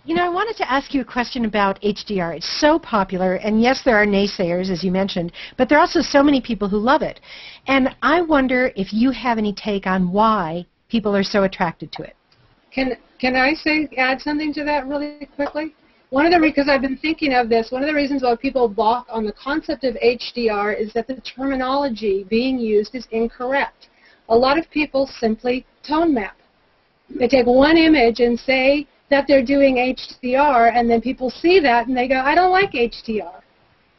You know, I wanted to ask you a question about HDR. It's so popular, and yes, there are naysayers, as you mentioned, but there are also so many people who love it. And I wonder if you have any take on why people are so attracted to it. Can I add something to that really quickly? Because I've been thinking of this, one of the reasons why people balk on the concept of HDR is that the terminology being used is incorrect. A lot of people simply tone map. They take one image and say that they're doing HDR, and then people see that and they go, I don't like HDR.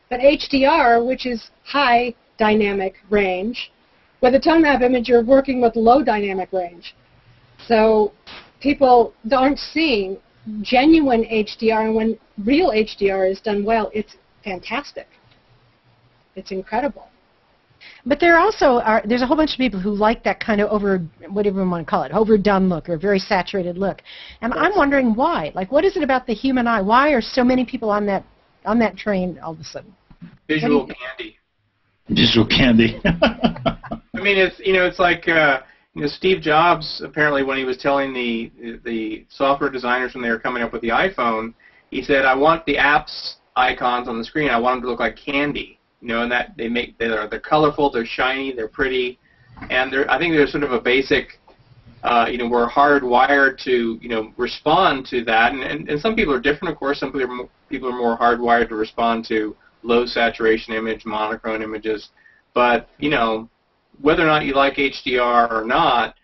But HDR, which is high dynamic range, with a tone map image, you're working with low dynamic range. So people aren't seeing genuine HDR, and when real HDR is done well, it's fantastic. It's incredible. But there also there's a whole bunch of people who like that kind of whatever you want to call it, overdone look or very saturated look. And I'm wondering why. Like, what is it about the human eye? Why are so many people on that train all of a sudden? Visual candy. Visual candy. I mean, it's like Steve Jobs, apparently, when he was telling the software designers when they were coming up with the iPhone, he said, I want the apps icons on the screen, I want them to look like candy. And that they're colorful, they're shiny, they're pretty, and I think there's sort of a basic, we're hardwired to, respond to that, and some people are different, of course. Some people are more hardwired to respond to low saturation image, monochrome images, but whether or not you like HDR or not,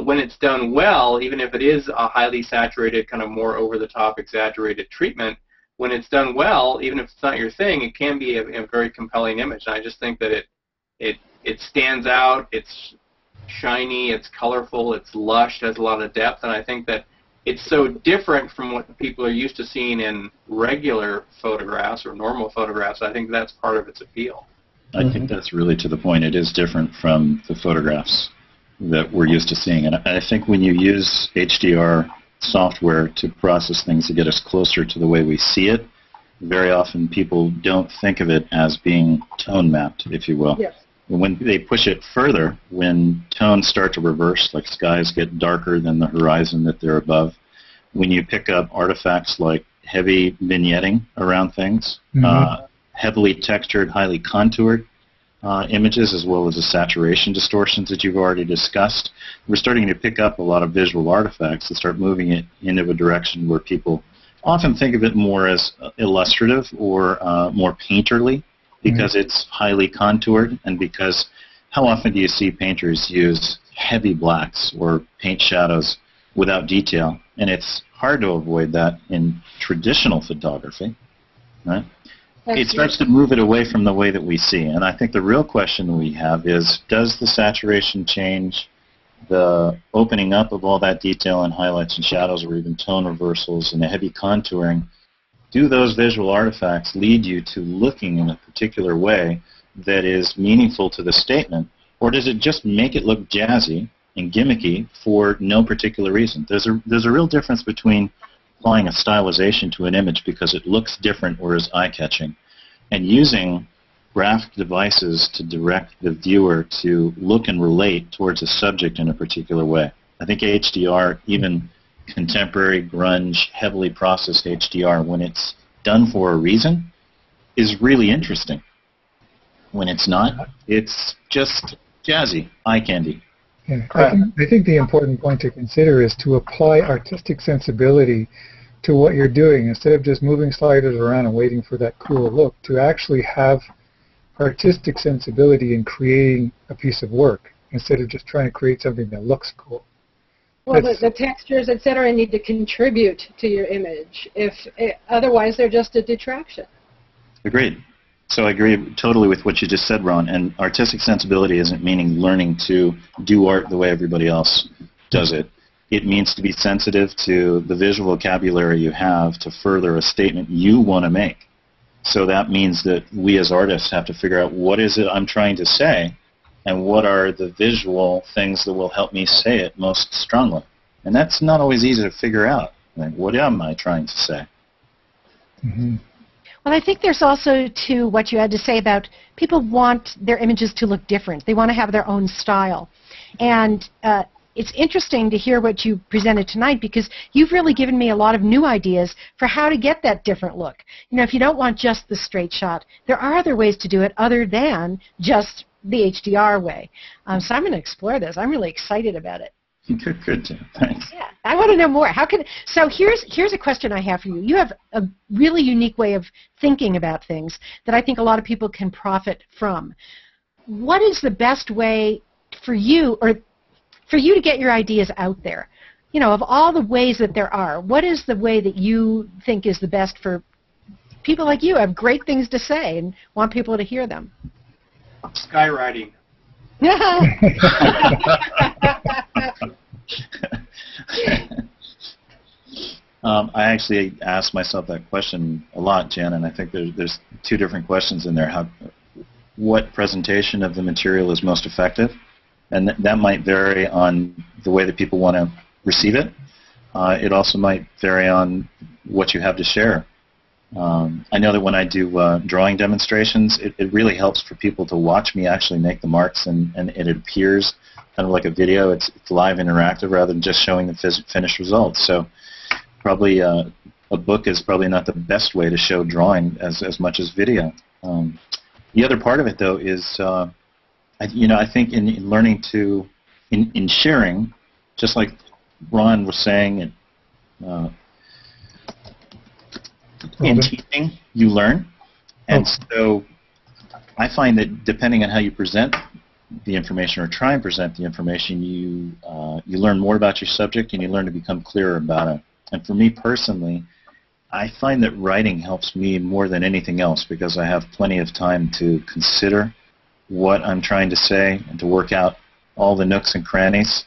when it's done well, even if it is a highly saturated, kind of more over-the-top exaggerated treatment, when it's done well, even if it's not your thing, it can be a very compelling image. And I just think that it stands out, it's shiny, it's colorful, it's lush, has a lot of depth, and I think that it's so different from what people are used to seeing in regular photographs or normal photographs. I think that's part of its appeal. I think that's really to the point. It is different from the photographs that we're used to seeing. And I think when you use HDR software to process things to get us closer to the way we see it, very often people don't think of it as being tone mapped, if you will. Yes. When they push it further, when tones start to reverse, like skies get darker than the horizon that they're above, when you pick up artifacts like heavy vignetting around things, heavily textured, highly contoured images, as well as the saturation distortions that you've already discussed, we're starting to pick up a lot of visual artifacts and start moving it into a direction where people often think of it more as illustrative or more painterly, because it's highly contoured, and because how often do you see painters use heavy blacks or paint shadows without detail? And it's hard to avoid that in traditional photography, right? It starts to move it away from the way that we see. And I think the real question we have is, does the saturation change, the opening up of all that detail and highlights and shadows, or even tone reversals and the heavy contouring, do those visual artifacts lead you to looking in a particular way that is meaningful to the statement, or does it just make it look jazzy and gimmicky for no particular reason? There's a real difference between applying a stylization to an image because it looks different or is eye-catching, and using graphic devices to direct the viewer to look and relate towards a subject in a particular way. I think HDR, even contemporary, grunge, heavily processed HDR, when it's done for a reason, is really interesting. When it's not, it's just jazzy, eye candy. Yeah, I think the important point to consider is to apply artistic sensibility to what you're doing, instead of just moving sliders around and waiting for that cool look, to actually have artistic sensibility in creating a piece of work, instead of just trying to create something that looks cool. Well, the textures, etc., need to contribute to your image. Otherwise, they're just a detraction. Agreed. So I agree totally with what you just said, Ron. And artistic sensibility isn't meaning learning to do art the way everybody else does it. It means to be sensitive to the visual vocabulary you have to further a statement you want to make. So that means that we as artists have to figure out, what is it I'm trying to say, and what are the visual things that will help me say it most strongly. And that's not always easy to figure out. Like, what am I trying to say? Well, I think there's also, too, what you had to say about people want their images to look different. They want to have their own style. And it's interesting to hear what you presented tonight, because you've really given me a lot of new ideas for how to get that different look. You know, if you don't want just the straight shot, there are other ways to do it other than just the HDR way. So I'm going to explore this. I'm really excited about it. Good, Jim. Thanks. Yeah, I want to know more. So here's a question I have for you. You have a really unique way of thinking about things that I think a lot of people can profit from. What is the best way for you, or for you to get your ideas out there? You know, of all the ways that there are, what is the way that you think is the best for people like you who have great things to say and want people to hear them? Skywriting. I actually asked myself that question a lot, Jen, and I think there's two different questions in there. What presentation of the material is most effective? And that might vary on the way that people want to receive it. It also might vary on what you have to share. I know that when I do drawing demonstrations, it really helps for people to watch me actually make the marks, and it appears kind of like a video. It's live interactive rather than just showing the finished results. So probably a book is probably not the best way to show drawing as much as video. The other part of it, though, is I think in learning to, in sharing, just like Ron was saying, in teaching, you learn. And so I find that depending on how you present the information or try and present the information, you learn more about your subject and you learn to become clearer about it. And for me personally, I find that writing helps me more than anything else because I have plenty of time to consider what I'm trying to say and to work out all the nooks and crannies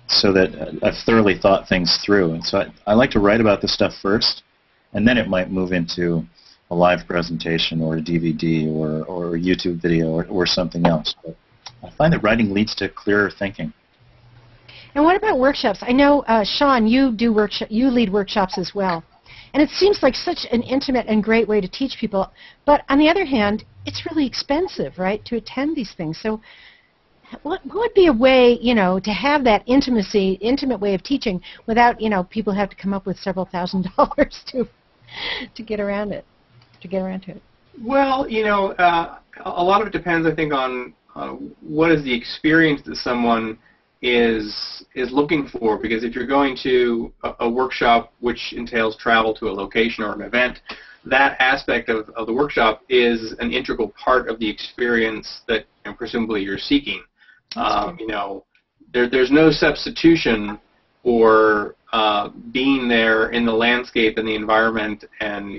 so that I've thoroughly thought things through. And so I like to write about this stuff first, and then it might move into a live presentation or a DVD or a YouTube video or something else. But I find that writing leads to clearer thinking. And what about workshops? I know, Sean, you lead workshops as well. And it seems like such an intimate and great way to teach people. But on the other hand, it's really expensive, right, to attend these things. So what would be a way, to have that intimate way of teaching without, people have to come up with several $1,000s to get around it, to it? Well, a lot of it depends, I think, on what is the experience that someone is looking for, because if you're going to a workshop which entails travel to a location or an event, that aspect of the workshop is an integral part of the experience that presumably you're seeking. There's no substitution for being there in the landscape and the environment and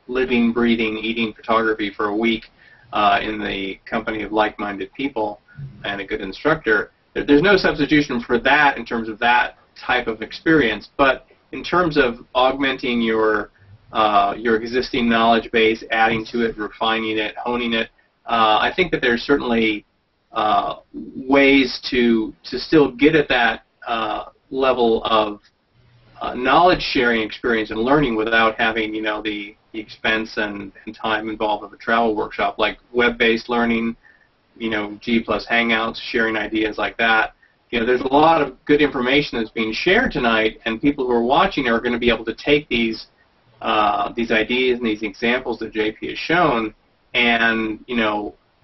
living, breathing, eating photography for a week in the company of like-minded people and a good instructor. There's no substitution for that in terms of that type of experience, but in terms of augmenting your existing knowledge base, adding to it, refining it, honing it, I think that there's certainly ways to still get at that level of knowledge sharing experience and learning without having the expense and time involved with a travel workshop, like web-based learning, G+ Hangouts, sharing ideas like that. There's a lot of good information that's being shared tonight, and people who are watching are going to be able to take these ideas and these examples that JP has shown and,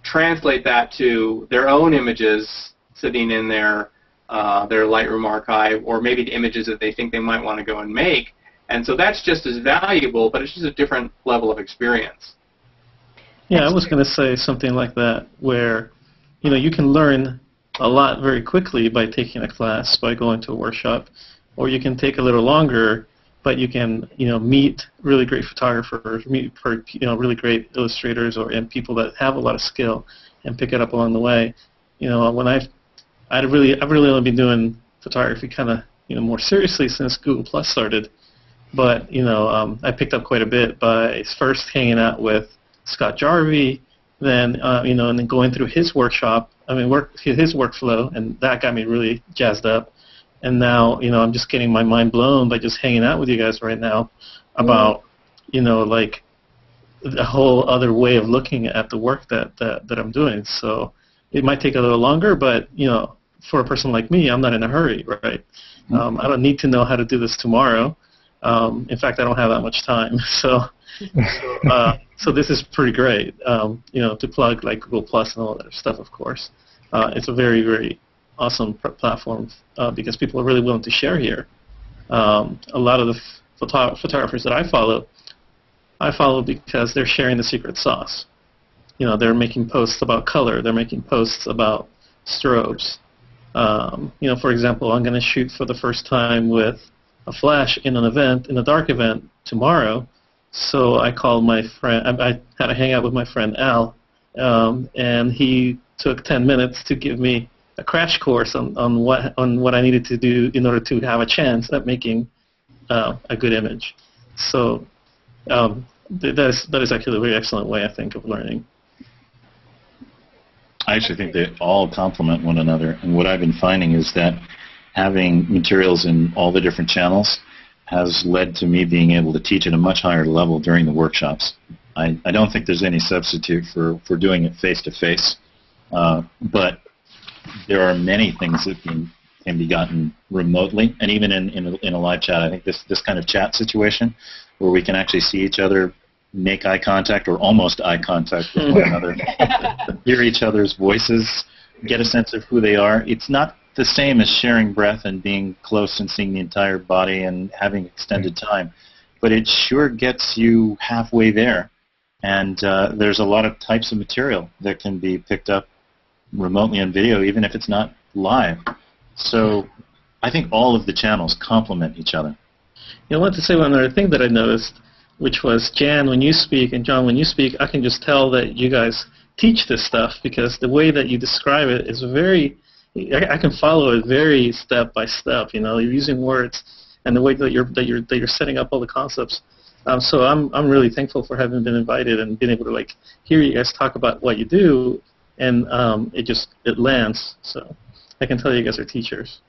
translate that to their own images sitting in their Lightroom archive, or maybe the images that they think they might want to go and make. And so that's just as valuable, but it's just a different level of experience. Yeah, I was going to say something like that, where, you can learn a lot very quickly by taking a class, by going to a workshop, or you can take a little longer, but you can, meet really great photographers, meet really great illustrators, and people that have a lot of skill, and pick it up along the way. When I've really only been doing photography kind of, more seriously since Google Plus started, but I picked up quite a bit by first hanging out with Scott Jarvie, then and then going through his workshop, his workflow, and that got me really jazzed up. And now, I'm just getting my mind blown by just hanging out with you guys right now about, like a whole other way of looking at the work that I'm doing. So it might take a little longer, but for a person like me, I'm not in a hurry, right? I don't need to know how to do this tomorrow. In fact, I don't have that much time. So this is pretty great, to plug like Google Plus and all that stuff, of course. It's a very, very awesome platform because people are really willing to share here. A lot of the photographers that I follow because they're sharing the secret sauce. They're making posts about color. They're making posts about strobes. For example, I'm going to shoot for the first time with a flash in a dark event tomorrow. So I called my friend. I had a hangout with my friend Al, and he took 10 minutes to give me a crash course on what I needed to do in order to have a chance at making a good image. So that is actually a very excellent way, I think, of learning. I actually think they all complement one another, and what I've been finding is that having materials in all the different channels has led to me being able to teach at a much higher level during the workshops. I don't think there's any substitute for doing it face-to-face, but there are many things that can be gotten remotely, and even in a live chat. I think this kind of chat situation where we can actually see each other, make eye contact or almost eye contact with one another, hear each other's voices, get a sense of who they are. It's not the same as sharing breath and being close and seeing the entire body and having extended time, but it sure gets you halfway there. And there's a lot of types of material that can be picked up remotely on video, even if it's not live. So I think all of the channels complement each other. I want to say one other thing that I noticed, which was, Jan, when you speak, and John, when you speak, I can just tell that you guys teach this stuff because the way that you describe it is I can follow it very step by step. You're using words, and the way that you're setting up all the concepts. So I'm really thankful for having been invited and being able to hear you guys talk about what you do, and it lands. So I can tell you guys are teachers.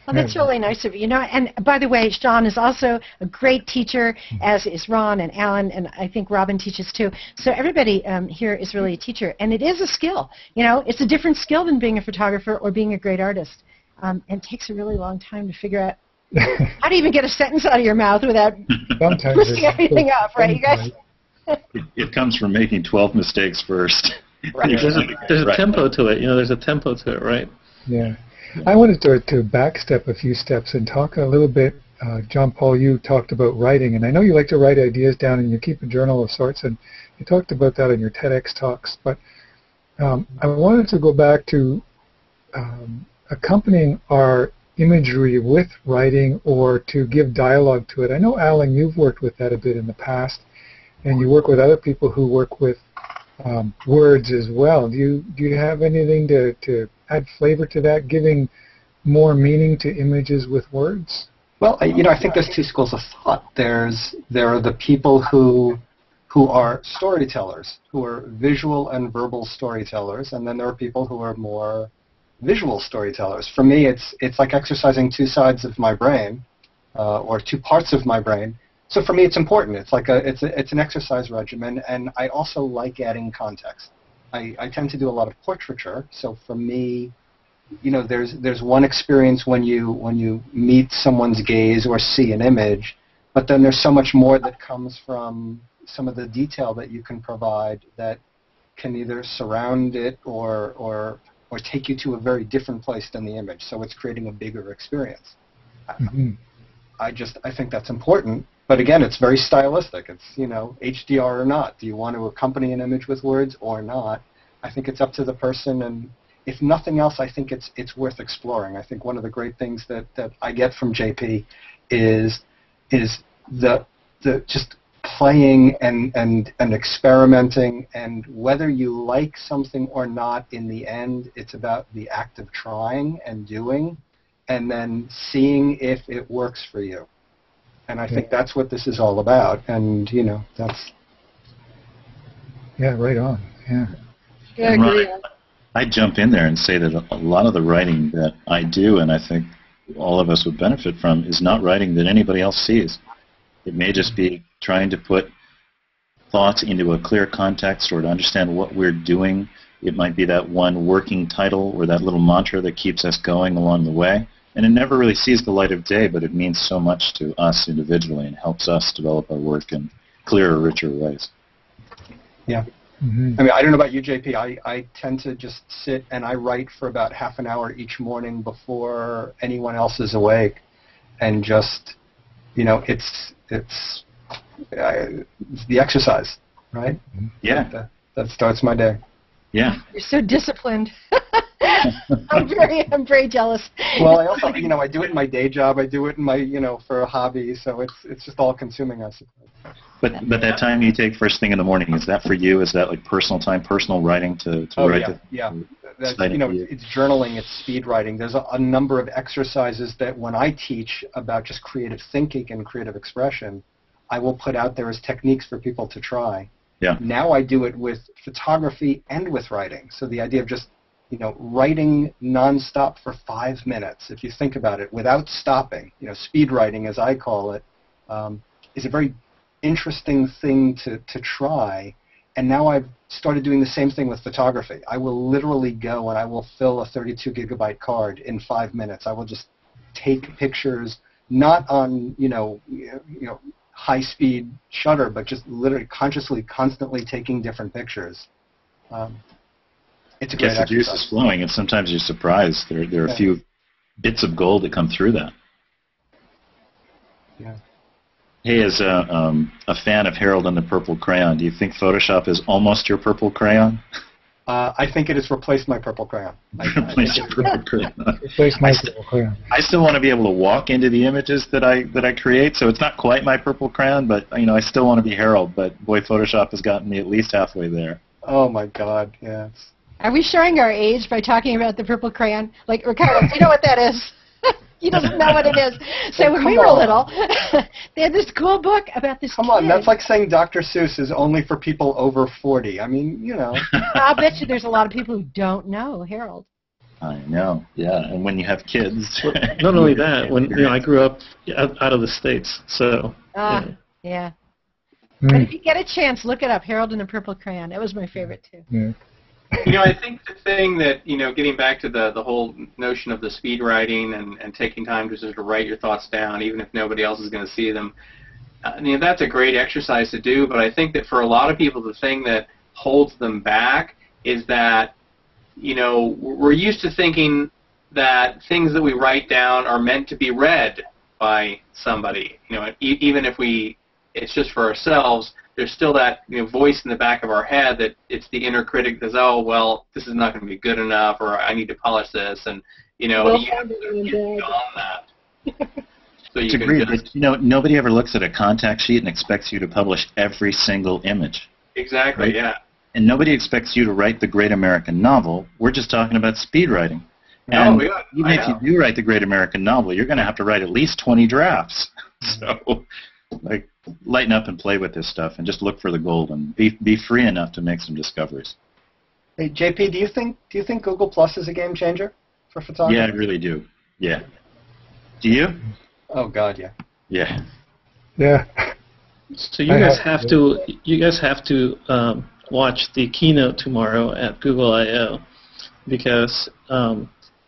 Well, that's really nice of you. And by the way, John is also a great teacher, as is Ron and Alan, and I think Robin teaches too. So everybody here is really a teacher, and it is a skill. It's a different skill than being a photographer or being a great artist. And it takes a really long time to figure out how to even get a sentence out of your mouth without twisting everything up, right, you guys? It comes from making 12 mistakes first. Right. There's a tempo to it. There's a tempo to it, right? Yeah. I wanted to backstep a few steps and talk a little bit. John Paul, you talked about writing, and I know you like to write ideas down and you keep a journal of sorts, and you talked about that in your TEDx talks, but I wanted to go back to accompanying our imagery with writing or to give dialogue to it. I know, Alan, you've worked with that a bit in the past, and you work with other people who work with words as well. Do you have anything to add flavor to that, giving more meaning to images with words? Well, I think there's two schools of thought. There are the people who are storytellers, who are visual and verbal storytellers, and then there are people who are more visual storytellers. For me, it's like exercising two sides of my brain, or two parts of my brain. So for me, it's important. It's like it's an exercise regimen, and I also like adding context. I tend to do a lot of portraiture, so for me, there's one experience when you meet someone's gaze or see an image, but then there's so much more that comes from some of the detail that you can provide that can either surround it or take you to a very different place than the image. So it's creating a bigger experience. Mm-hmm. I think that's important. But again, it's very stylistic. It's, HDR or not. Do you want to accompany an image with words or not? I think it's up to the person, and if nothing else, I think it's worth exploring. I think one of the great things that I get from JP is the just playing and experimenting, and whether you like something or not, in the end, it's about the act of trying and doing, and then seeing if it works for you. And I think that's what this is all about, and that's. Yeah, right on. Yeah. Yeah, I agree. I jump in there and say that a lot of the writing that I do, and I think all of us would benefit from, is not writing that anybody else sees. It may just be trying to put thoughts into a clear context, or to understand what we're doing It might be that one working title or that little mantra that keeps us going along the way. And it never really sees the light of day, but it means so much to us individually and helps us develop our work in clearer, richer ways. Yeah. Mm-hmm. I mean, I don't know about you, JP. I tend to just sit and I write for about half an hour each morning before anyone else is awake, and just, you know, it's the exercise, right? Yeah. That starts my day. Yeah. You're so disciplined. I'm very jealous. Well, I also, you know, I do it in my day job. I do it in my, you know, for a hobby. So it's just all consuming, I suppose. But that time you take first thing in the morning, is that for you? Is that like personal time, personal writing to write? Yeah. That's, you know, it's journaling, it's speed writing. There's a number of exercises that when I teach about just creative thinking and creative expression, I will put out there as techniques for people to try. Yeah. Now I do it with photography and with writing. So the idea of just, you know, writing nonstop for 5 minutes, if you think about it, without stopping, you know, speed writing, as I call it, is a very interesting thing to try. And now I've started doing the same thing with photography. I will literally go and I will fill a 32 gigabyte card in 5 minutes. I will just take pictures, not on, you know, high-speed shutter, but just literally consciously, constantly taking different pictures. It's a great exercise. The juice is flowing, and sometimes you're surprised. There are a few bits of gold that come through that. Yeah. Hey, as a fan of Harold and the Purple Crayon, do you think Photoshop is almost your purple crayon? I think it has replaced my purple crayon. Replaced your purple crayon. Replaced my purple crayon. I still want to be able to walk into the images that I create, so it's not quite my purple crayon, but you know, I still want to be Harold. But boy, Photoshop has gotten me at least halfway there. Oh my God, yeah. Are we showing our age by talking about the purple crayon? Like, Ricardo, do you know what that is? He doesn't know what it is. So when we were little, they had this cool book about this Come on, that's like saying Dr. Seuss is only for people over 40. I mean, you know. I'll bet you there's a lot of people who don't know Harold. I know, yeah. And when you have kids. Well, not only that, when I grew up out of the States, so. Yeah. But if you get a chance, look it up, Harold and the Purple Crayon. That was my favorite, too. Yeah. You know, I think the thing that, you know, getting back to the whole notion of the speed writing and taking time to sort of write your thoughts down, even if nobody else is going to see them, you know, that's a great exercise to do, but I think that for a lot of people, the thing that holds them back is that, you know, we're used to thinking that things that we write down are meant to be read by somebody. You know, even if it's just for ourselves, there's still that, you know, voice in the back of our head that it's the inner critic that says, oh, well, this is not going to be good enough, or I need to polish this, and, you know, you have to get beyond that. So you can agreed, but, you know, nobody ever looks at a contact sheet and expects you to publish every single image. Exactly, right? Yeah. And nobody expects you to write the great American novel. We're just talking about speed writing. And even if you do write the great American novel, you're going to have to write at least 20 drafts. So, like, lighten up and play with this stuff, and just look for the gold, and be free enough to make some discoveries. Hey, JP, do you think Google Plus is a game changer for photography? Yeah, I really do. Yeah. Do you? Oh God, yeah. Yeah. Yeah. So you guys have to watch the keynote tomorrow at Google I/O, because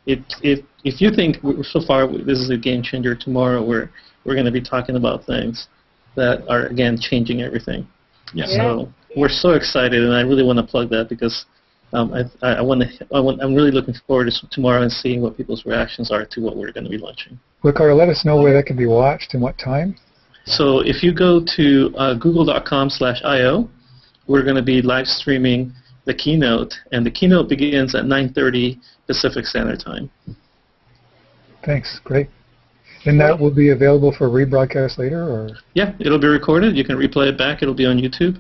if you think so far this is a game changer, tomorrow we're going to be talking about things that are, again, changing everything. Yes. So we're so excited, and I really want to plug that, because I'm really looking forward to tomorrow and seeing what people's reactions are to what we're going to be launching. Ricardo, let us know where that can be watched and what time. So if you go to google.com/io, we're going to be live streaming the keynote, and the keynote begins at 9:30 Pacific Standard Time. Thanks. Great. And that will be available for rebroadcast later, or? Yeah, it'll be recorded. You can replay it back. It'll be on YouTube.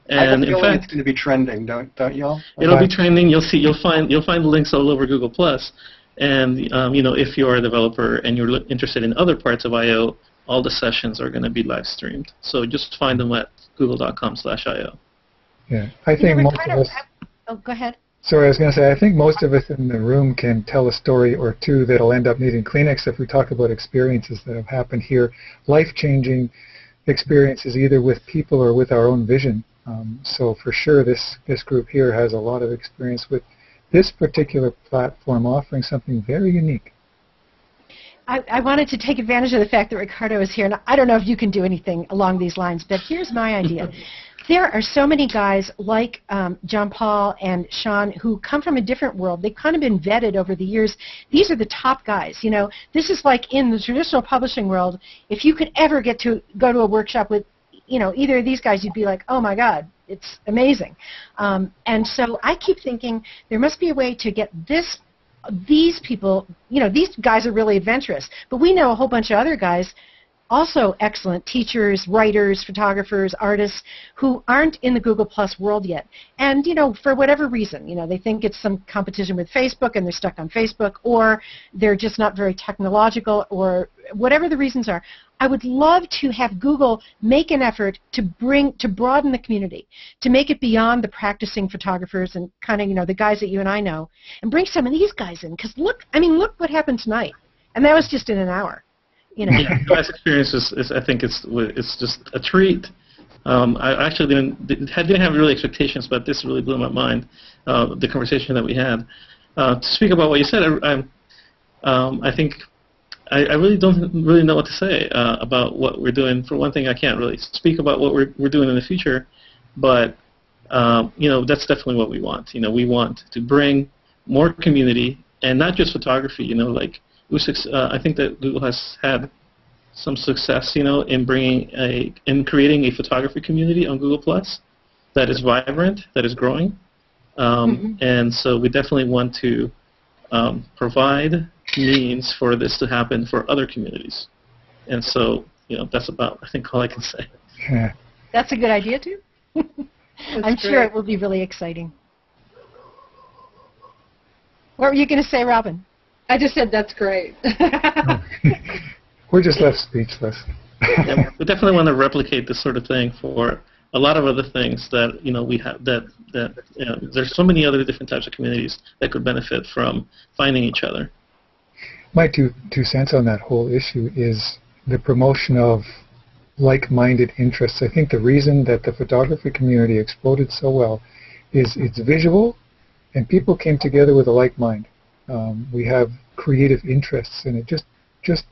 And I have a in feeling fact, it's going to be trending, don't y'all? it'll be trending. You'll find links all over Google Plus. And you know, if you're a developer and you're interested in other parts of I/O, all the sessions are going to be live streamed. So just find them at google.com/io. Yeah, I think most of us. Oh, go ahead. Sorry, I was going to say, I think most of us in the room can tell a story or two that'll end up needing Kleenex if we talk about experiences that have happened here, life-changing experiences either with people or with our own vision. So for sure, this group here has a lot of experience with this particular platform offering something very unique. I wanted to take advantage of the fact that Ricardo is here, and I don't know if you can do anything along these lines, but here's my idea. There are so many guys like John Paul and Sean who come from a different world. They've kind of been vetted over the years. These are the top guys. You know, this is like in the traditional publishing world. If you could ever get to go to a workshop with, you know, either of these guys, you'd be like, oh my God, it's amazing. And so I keep thinking there must be a way to get these people, you know, these guys are really adventurous, but we know a whole bunch of other guys, also excellent teachers, writers, photographers, artists, who aren't in the Google Plus world yet. And, you know, for whatever reason, you know, they think it's some competition with Facebook and they're stuck on Facebook, or they're just not very technological, or whatever the reasons are. I would love to have Google make an effort to broaden the community, to make it beyond the practicing photographers and kind of, you know, the guys that you and I know, and bring some of these guys in. Because look what happened tonight, and that was just in an hour. You know. Yeah, the experience is I think it's just a treat. I actually didn't have really expectations, but this really blew my mind. The conversation that we had. To speak about what you said, I think. I really don't really know what to say about what we're doing. For one thing, I can't really speak about what we're doing in the future, but you know, that's definitely what we want. You know, we want to bring more community, and not just photography. You know, like I think that Google has had some success, you know, in creating a photography community on Google Plus that is vibrant, that is growing, and so we definitely want to provide means for this to happen for other communities. And so, you know, that's about, I think, all I can say. Yeah. That's a good idea, too. I'm sure it will be really exciting. What were you going to say, Robin? I just said that's great. We're just left speechless. Yeah, we definitely want to replicate this sort of thing for a lot of other things that, you know, we have, that you know, there's so many other different types of communities that could benefit from finding each other. My two cents on that whole issue is the promotion of like-minded interests. I think the reason that the photography community exploded so well is it's visual, and people came together with a like mind. We have creative interests, and it just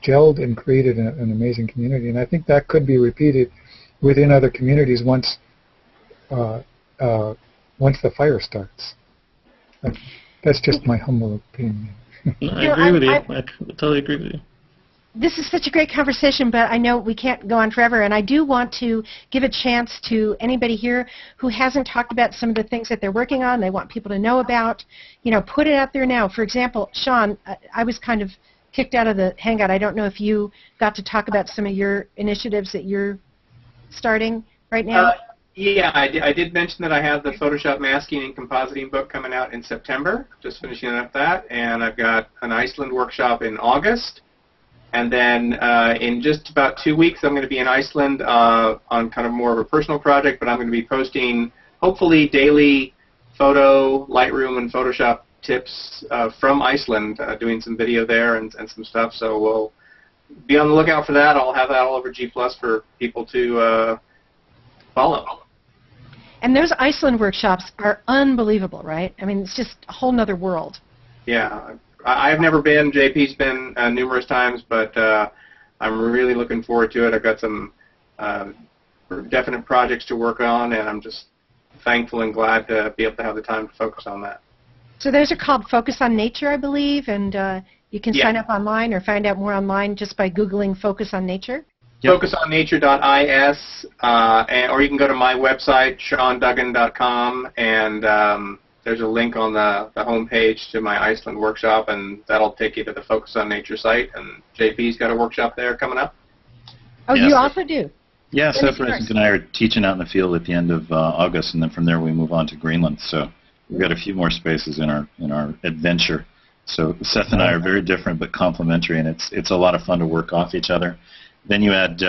gelled and created an amazing community. And I think that could be repeated within other communities once the fire starts. That's just my humble opinion. No, I agree with you. I totally agree with you. This is such a great conversation, but I know we can't go on forever, and I do want to give a chance to anybody here who hasn't talked about some of the things that they're working on, they want people to know about. You know, put it out there now. For example, Sean, I was kind of kicked out of the Hangout. I don't know if you got to talk about some of your initiatives that you're starting right now. Yeah, I did mention that I have the Photoshop masking and compositing book coming out in September, just finishing up that, and I've got an Iceland workshop in August, and then in just about 2 weeks I'm going to be in Iceland on kind of more of a personal project, but I'm going to be posting hopefully daily photo, Lightroom, and Photoshop tips from Iceland, doing some video there and some stuff, so we'll be on the lookout for that. I'll have that all over G+ for people to follow. And those Iceland workshops are unbelievable, right? I mean, it's just a whole nother world. Yeah, I've never been. JP's been numerous times, but I'm really looking forward to it. I've got some definite projects to work on, and I'm just thankful and glad to be able to have the time to focus on that. So those are called Focus on Nature, I believe, and you can sign up online or find out more online just by Googling Focus on Nature. Yep. FocusOnNature.is, or you can go to my website, SeanDuggan.com, and there's a link on the home page to my Iceland workshop, and that'll take you to the Focus on Nature site. And JP's got a workshop there coming up. Oh, yes, you also do? Yeah, Seth Resnick and I are teaching out in the field at the end of August, and then from there we move on to Greenland. So we've got a few more spaces in our adventure. So Seth and I are very different but complementary, and it's a lot of fun to work off each other. Then you add,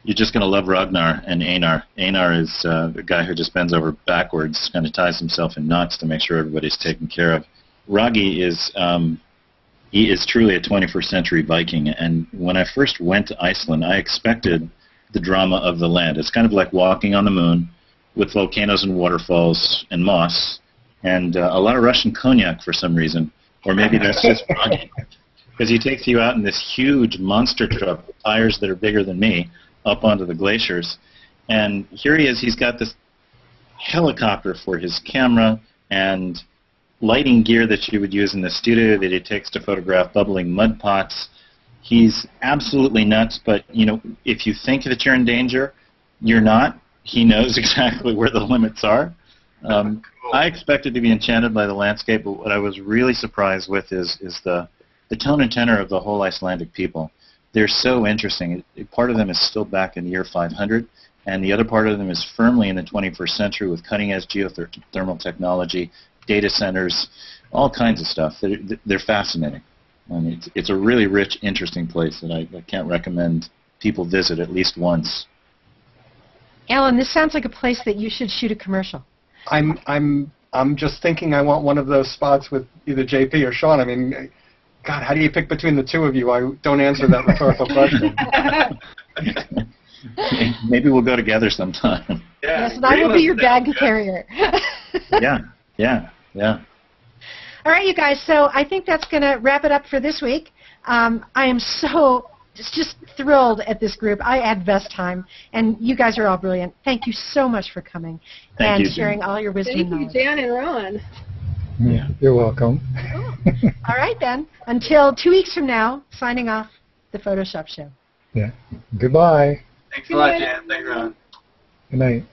you're just going to love Ragnar and Einar. Einar is the guy who just bends over backwards, kind of ties himself in knots to make sure everybody's taken care of. Raggi is, he is truly a 21st century Viking, and when I first went to Iceland, I expected the drama of the land. It's kind of like walking on the moon, with volcanoes and waterfalls and moss, and a lot of Russian cognac for some reason, or maybe that's just Ronnie, because he takes you out in this huge monster truck with tires that are bigger than me up onto the glaciers, and here he is. He's got this helicopter for his camera and lighting gear that you would use in the studio that he takes to photograph bubbling mud pots. He's absolutely nuts, but if you think that you're in danger, you're not. He knows exactly where the limits are. I expected to be enchanted by the landscape, but what I was really surprised with is the tone and tenor of the whole Icelandic people. They're so interesting. Part of them is still back in the year 500, and the other part of them is firmly in the 21st century with cutting-edge geothermal technology, data centers, all kinds of stuff. They're fascinating. I mean, it's a really rich, interesting place that I can't recommend people visit at least once. Alan, this sounds like a place that you should shoot a commercial. I'm just thinking I want one of those spots with either JP or Sean. I mean, God, how do you pick between the two of you? I don't answer that rhetorical question. Maybe we'll go together sometime. Yeah, yes, and I will be your bag carrier. Yeah. All right, you guys, so I think that's going to wrap it up for this week. I am so just thrilled at this group. I had best time, and you guys are all brilliant. Thank you so much for coming and sharing all your wisdom and knowledge. Thank you, Dan and Ron. Yeah, you're welcome. All right, then. Until 2 weeks from now, signing off the Photoshop Show. Yeah. Goodbye. Thanks a lot, Jan. Thanks, Ron. Good night.